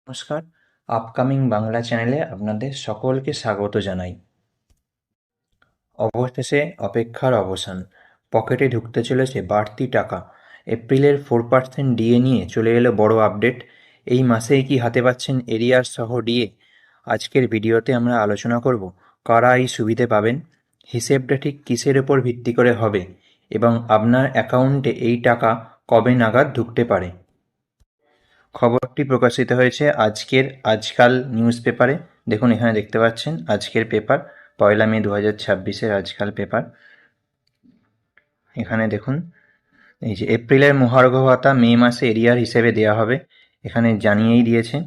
নমস্কার, আপকামিং বাংলা চ্যানেলে আপনাদের সকলকে স্বাগত জানাই। অবশেষে অপেক্ষার অবসান, পকেটে ঢুকতে চলেছে বাড়তি টাকা। এপ্রিলের 4% ডিএ নিয়ে চলে এলো বড় আপডেট। এই মাসেই কি হাতে পাচ্ছেন এরিয়ার সহ ডিএ? আজকের ভিডিওতে আমরা আলোচনা করব কারা এই সুবিধে পাবেন, হিসেবটা ঠিক কিসের ওপর ভিত্তি করে হবে এবং আপনার অ্যাকাউন্টে এই টাকা কবে নাগাদ ঢুকতে পারে। খবরটি প্রকাশিত হয়েছে আজকাল নিউজ পেপারে। দেখুন, এখানে দেখতে পাচ্ছেন আজকের পেপার, 1 মে 2026-এর আজকাল পেপার। এখানে দেখুন, এই যে এপ্রিলের মহার্ঘ ভাতা মে মাসে এরিয়ার হিসেবে দেওয়া হবে। এখানে জানিয়েই দিয়েছে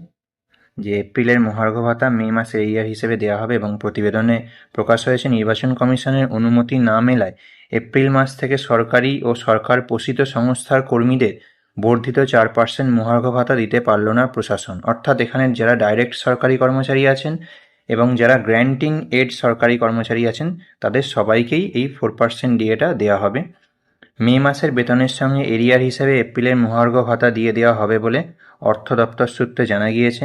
যে এপ্রিলের মহার্ঘ ভাতা মে মাসে এরিয়ার হিসেবে দেওয়া হবে এবং প্রতিবেদনে প্রকাশ হয়েছে নির্বাচন কমিশনের অনুমতি না মেলায় এপ্রিল মাস থেকে সরকারি ও সরকার পোষিত সংস্থার কর্মীদের বর্ধিত 4% মহার্ঘ ভাতা দিতে পারল না প্রশাসন। অর্থাৎ এখানে যারা ডাইরেক্ট সরকারি কর্মচারী আছেন এবং যারা গ্র্যান্টিং এড সরকারি কর্মচারী আছেন তাদের সবাইকেই এই 4% ডিএটা দেওয়া হবে। মে মাসের বেতনের সঙ্গে এরিয়ার হিসেবে এপ্রিলের মহার্ঘ ভাতা দিয়ে দেওয়া হবে বলে অর্থ দপ্তর সূত্রে জানা গিয়েছে।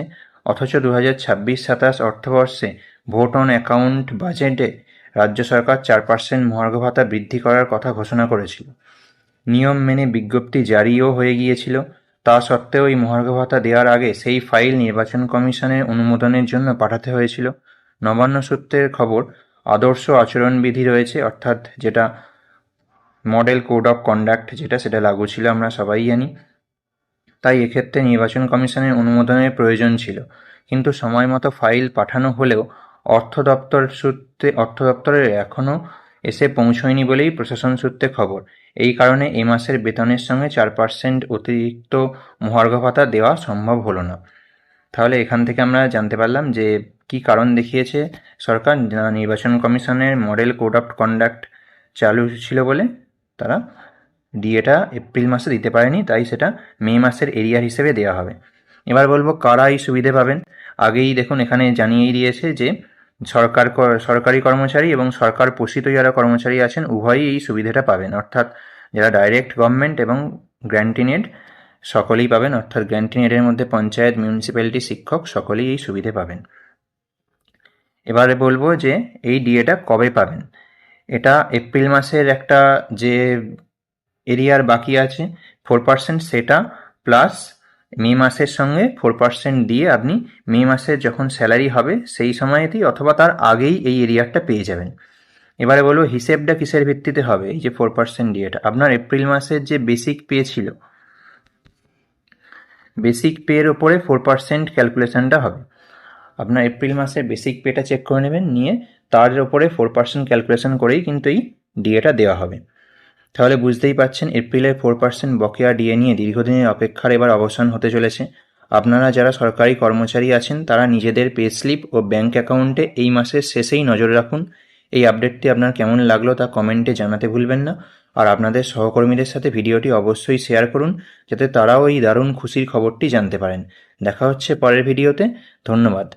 অথচ 2026-27 অর্থবর্ষে ভোট অন অ্যাকাউন্ট বাজেটে রাজ্য সরকার 4% মহার্ঘ ভাতা বৃদ্ধি করার কথা ঘোষণা করেছিল। নিয়ম মেনে বিজ্ঞপ্তি জারিও হয়ে গিয়েছিল। তা সত্ত্বেও এই মহার্ঘ ভাতা দেওয়ার আগে সেই ফাইল নির্বাচন কমিশনের অনুমোদনের জন্য পাঠাতে হয়েছিল। নবান্ন সূত্রের খবর, আদর্শ আচরণবিধি রয়েছে, অর্থাৎ যেটা মডেল কোড অফ কন্ডাক্ট সেটা লাগু ছিল, আমরা সবাই জানি। তাই এক্ষেত্রে নির্বাচন কমিশনের অনুমোদনের প্রয়োজন ছিল, কিন্তু সময় মতো ফাইল পাঠানো হলেও অর্থ দপ্তরের এখনও এসে পৌঁছয়নি বলেই প্রশাসন সূত্রে খবর। এই কারণে এ মাসের বেতনের সঙ্গে 4% অতিরিক্ত মহার্ঘ ভাতা দেওয়া সম্ভব হলো না। তাহলে এখান থেকে আমরা জানতে পারলাম যে কি কারণ দেখিয়েছে সরকার, নির্বাচন কমিশনের মডেল কোড অফ কন্ডাক্ট চালু ছিল বলে তারা ডিএটা এপ্রিল মাসে দিতে পারেনি, তাই সেটা মে মাসের এরিয়ার হিসেবে দেওয়া হবে। এবার বলবো কারা এই সুবিধে পাবেন। আগেই দেখুন এখানে জানিয়েই দিয়েছে যে সরকারি কর্মচারী এবং সরকার পোষিত যারা কর্মচারী আছেন উভয়ই এই সুবিধাটা পাবেন, অর্থাৎ যারা ডাইরেক্ট গভর্নমেন্ট এবং গ্র্যান্টিং এড সকলেই পাবেন, অর্থাৎ গ্র্যান্টিং এডের মধ্যে পঞ্চায়েত, মিউনিসিপ্যালিটি, শিক্ষক সকলেই এই সুবিধে পাবেন। এবারে বলবো যে এই ডিএটা কবে পাবেন। এটা এপ্রিল মাসের একটা যে এরিয়ার বাকি আছে 4%, সেটা প্লাস মে মাসের সঙ্গে 4% দিয়ে আপনি মে মাসের যখন স্যালারি হবে সেই সময়তেই অথবা তার আগেই এই এরিয়ারটা পেয়ে যাবেন। এবারে বলবো হিসেবটা কিসের ভিত্তিতে হবে। এই যে 4% ডিএটা আপনার এপ্রিল মাসের যে বেসিক পে ছিল, বেসিক পের ওপরে 4% ক্যালকুলেশনটা হবে। আপনার এপ্রিল মাসের বেসিক পেটা চেক করে নেবেন, নিয়ে তার ওপরে 4% ক্যালকুলেশন করেই কিন্তু এই ডিএটা দেওয়া হবে। তাহলে বুঝতেই পারছেন এপ্রিলের 4% বকেয়া ডিএ নিয়ে দীর্ঘদিনের অপেক্ষার এবার অবসান হতে চলেছে। আপনারা যারা সরকারি কর্মচারী আছেন তারা নিজেদের পে স্লিপ ও ব্যাঙ্ক অ্যাকাউন্টে এই মাসের শেষেই নজর রাখুন। এই আপডেটটি আপনার কেমন লাগলো তা কমেন্টে জানাতে ভুলবেন না। আর আপনাদের সহকর্মীদের সাথে ভিডিওটি অবশ্যই শেয়ার করুন, যাতে তারাও এই দারুণ খুশির খবরটি জানতে পারেন। দেখা হচ্ছে পরের ভিডিওতে। ধন্যবাদ।